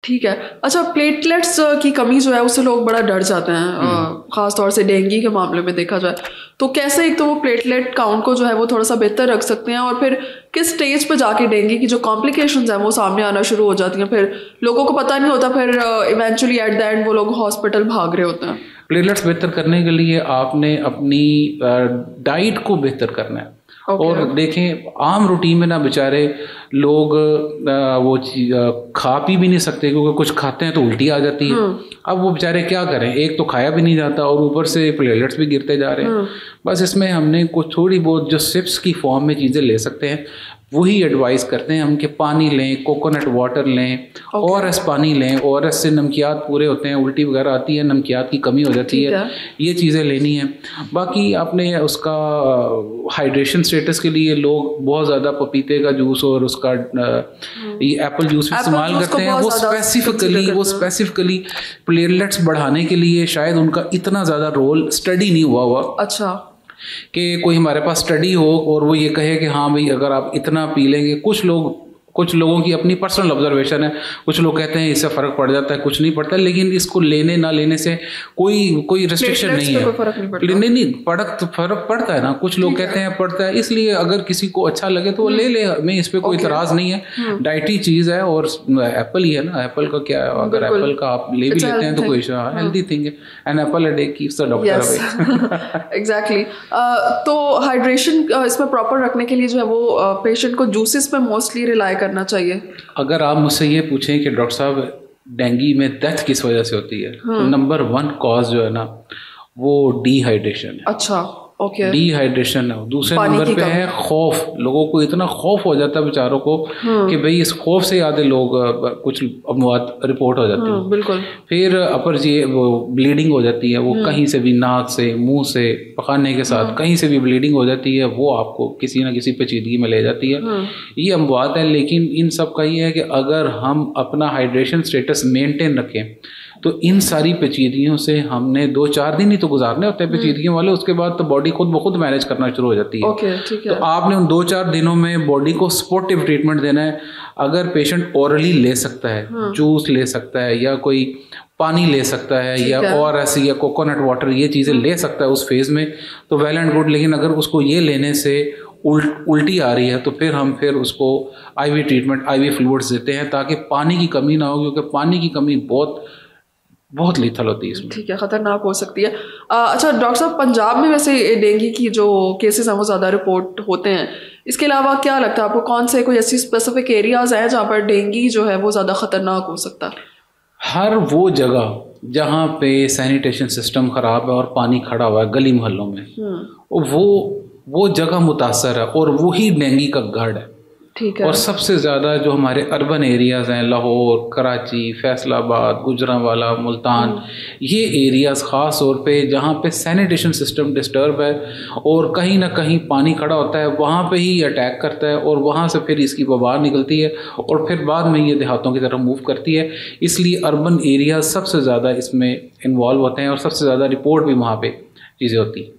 ठीक है। अच्छा, प्लेटलेट्स की कमी जो है उससे लोग बड़ा डर जाते हैं, खास तौर से डेंगू के मामले में देखा जाए तो कैसे एक तो वो प्लेटलेट काउंट को जो है वो थोड़ा सा बेहतर रख सकते हैं, और फिर किस स्टेज पे जाके डेंगू की जो कॉम्प्लिकेशंस हैं वो सामने आना शुरू हो जाती हैं, फिर लोगों को पता नहीं होता, फिर इवेंचुअली एट द एंड वो लोग हॉस्पिटल भाग रहे होते हैं। प्लेटलेट्स बेहतर करने के लिए आपने अपनी डाइट को बेहतर करना है। और देखें आम रूटीन में ना बेचारे लोग वो खा पी भी नहीं सकते, क्योंकि कुछ खाते हैं तो उल्टी आ जाती है। अब वो बेचारे क्या करें, एक तो खाया भी नहीं जाता और ऊपर से प्लेटलेट्स भी गिरते जा रहे हैं। बस इसमें हमने कुछ थोड़ी बहुत जो सिप्स की फॉर्म में चीज़ें ले सकते हैं वही एडवाइस करते हैं हम कि पानी लें, कोकोनट वाटर लें, ORS पानी लें। ORS से नमकियात पूरे होते हैं, उल्टी वगैरह आती है, नमकियात की कमी हो जाती है, ये चीज़ें लेनी है। बाकी आपने उसका हाइड्रेशन स्टेटस के लिए लोग बहुत ज़्यादा पपीते का जूस और उसका ये एप्पल जूस इस्तेमाल करते हैं। वो स्पेसिफिकली प्लेटलेट्स बढ़ाने के लिए शायद उनका इतना ज़्यादा रोल स्टडी नहीं हुआ। अच्छा, कि कोई हमारे पास स्टडी हो और वो ये कहे कि हाँ भाई अगर आप इतना पी लेंगे। कुछ लोगों की अपनी पर्सनल ऑब्जर्वेशन है, कुछ लोग कहते हैं इससे फ़र्क पड़ जाता है, कुछ नहीं पड़ता, लेकिन इसको लेने ना लेने से कोई रिस्ट्रिक्शन नहीं है। फर्क पड़ता है ना, कुछ लोग कहते हैं पड़ता है, इसलिए अगर किसी को अच्छा लगे तो वो ले ले, हमें इस पर कोई इतराज़ नहीं है। डाइटरी चीज़ है और एप्पल ही है ना, एप्पल का क्या है, अगर एप्पल का आप ले भी लेते हैं तो कोई हेल्दी थिंग है। An apple a day keeps the doctor away. Exactly. तो हाइड्रेशन इसमें प्रॉपर रखने के लिए जो है वो पेशेंट को जूसेस पे मोस्टली रिलाई करना चाहिए। अगर आप मुझसे ये पूछें कि डॉक्टर साहब डेंगू में डेथ किस वजह से होती है, तो नंबर 1 कॉज जो है ना वो डिहाइड्रेशन है। अच्छा, ओके। डिहाइड्रेशन है। दूसरे नंबर पे है खौफ। लोगों को इतना खौफ हो जाता है बेचारों को कि भाई इस खौफ से आधे लोग कुछ अमवात रिपोर्ट हो जाती है। बिल्कुल। फिर अपर जी वो ब्लीडिंग हो जाती है, वो कहीं से भी, नाक से, मुंह से, पकाने के साथ कहीं से भी ब्लीडिंग हो जाती है, वो आपको किसी ना किसी पेचीदगी में ले जाती है। ये अमवात है। लेकिन इन सब का ये है कि अगर हम अपना हाइड्रेशन स्टेटस मेंटेन रखें तो इन सारी पेचीदगियों से हमने 2-4 दिन ही तो गुजारने होते हैं पेचीदगियों वाले, उसके बाद तो बॉडी खुद ब खुद मैनेज करना शुरू हो जाती है। ठीक है। तो आपने उन 2-4 दिनों में बॉडी को सपोर्टिव ट्रीटमेंट देना है। अगर पेशेंट ओरली ले सकता है, जूस ले सकता है, या कोई पानी ले सकता है, या ORS या कोकोनट वाटर, ये चीज़ें ले सकता है उस फेज़ में, तो वेल एंड गुड। लेकिन अगर उसको ये लेने से उल्टी आ रही है तो फिर उसको IV ट्रीटमेंट, IV फ्लूइड्स देते हैं ताकि पानी की कमी ना हो, क्योंकि पानी की कमी बहुत लीथल होती है इसमें। ठीक है, खतरनाक हो सकती है। अच्छा डॉक्टर साहब, पंजाब में वैसे डेंगू की जो केसेस हैं वो ज़्यादा रिपोर्ट होते हैं, इसके अलावा क्या लगता है आपको, कौन से कोई ऐसी स्पेसिफिक एरियाज हैं जहाँ पर डेंगू जो है वो ज़्यादा खतरनाक हो सकता है? हर वो जगह जहाँ पे सैनिटेशन सिस्टम ख़राब है और पानी खड़ा हुआ है गली मोहल्लों में, वो जगह मुतासर है और वही डेंगू का गढ़ है। ठीक है। और सबसे ज़्यादा जो हमारे अर्बन एरियाज़ हैं, लाहौर, कराची, फैसलाबाद, गुजरांवाला, मुल्तान, ये एरियाज़ ख़ास तौर पे जहाँ पे सैनिटेशन सिस्टम डिस्टर्ब है और कहीं ना कहीं पानी खड़ा होता है, वहाँ पे ही अटैक करता है और वहाँ से फिर इसकी वबा निकलती है और फिर बाद में ये देहातों की तरफ मूव करती है। इसलिए अर्बन एरियाज़ सबसे ज़्यादा इसमें इन्वॉल्व होते हैं और सबसे ज़्यादा रिपोर्ट भी वहाँ पर चीज़ें होती हैं।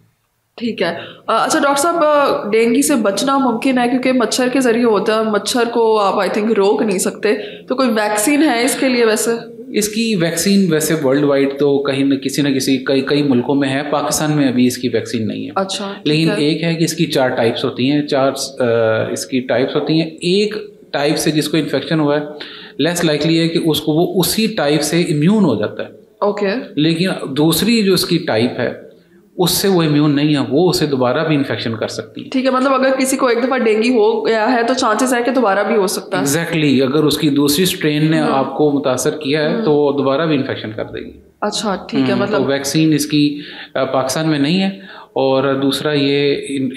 ठीक है। अच्छा डॉक्टर साहब, डेंगू से बचना मुमकिन है क्योंकि मच्छर के ज़रिए होता है, मच्छर को आप आई थिंक रोक नहीं सकते, तो कोई वैक्सीन है इसके लिए? वैसे इसकी वैक्सीन वैसे वर्ल्ड वाइड तो कहीं न किसी कई मुल्कों में है, पाकिस्तान में अभी इसकी वैक्सीन नहीं है। अच्छा। लेकिन एक है कि इसकी 4 टाइप्स होती हैं, 4 इसकी टाइप्स होती हैं। एक टाइप से जिसको इन्फेक्शन हुआ है लेस लाइकली है कि उसको वो उसी टाइप से इम्यून हो जाता है। ओके। लेकिन दूसरी जो इसकी टाइप है उससे वो इम्यून नहीं है, वो उसे दोबारा भी इन्फेक्शन कर सकती है। ठीक है, मतलब अगर किसी को एक दफ़ा डेंगू हो गया है तो चांसेस है कि दोबारा भी हो सकता है। एग्जैक्टली। अगर उसकी दूसरी स्ट्रेन ने आपको मुतासर किया है तो वो दोबारा भी इन्फेक्शन कर देगी। अच्छा, ठीक है। मतलब तो वैक्सीन इसकी पाकिस्तान में नहीं है। और दूसरा ये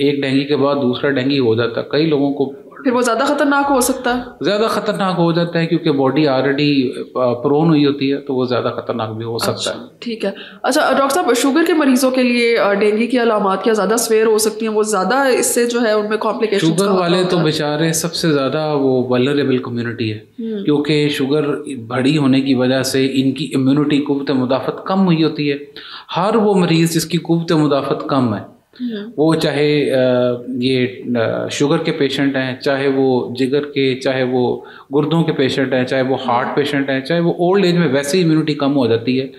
एक डेंगू के बाद दूसरा डेंगू हो जाता है कई लोगों को, फिर वो ज़्यादा खतरनाक हो सकता है। ज़्यादा खतरनाक हो जाता है क्योंकि बॉडी ऑलरेडी प्रोन हुई होती है, तो वो ज़्यादा खतरनाक भी हो सकता है। ठीक है। अच्छा डॉक्टर साहब, शुगर के मरीजों के लिए डेंगू की अलामात क्या ज़्यादा स्वेयर हो सकती हैं? वो ज़्यादा इससे जो है उनमें कॉम्प्लिकेशन? शुगर वाले तो बेचारे सबसे ज़्यादा वो वल्नरेबल कम्युनिटी है, क्योंकि शुगर बड़ी होने की वजह से इनकी इम्यूनिटी, कुव्वत मुदाफ़त कम हुई होती है। हर वो मरीज़ जिसकी कुव्वत मुदाफ़त कम है वो चाहे ये शुगर के पेशेंट हैं, चाहे वो जिगर के, चाहे वो गुर्दों के पेशेंट हैं, चाहे वो हार्ट पेशेंट हैं, चाहे वो ओल्ड एज में वैसे ही इम्यूनिटी कम हो जाती है।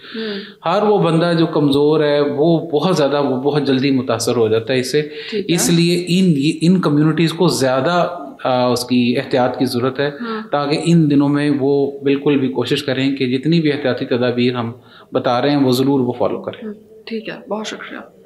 हर वो बंदा जो कमज़ोर है वो बहुत जल्दी मुतासर हो जाता है इससे। इसलिए इन कम्युनिटीज़ को ज़्यादा उसकी एहतियात की ज़रूरत है, ताकि इन दिनों में वो बिल्कुल भी कोशिश करें कि जितनी भी एहतियाती तदाबीर हम बता रहे हैं वो ज़रूर वो फॉलो करें। ठीक है, बहुत शुक्रिया।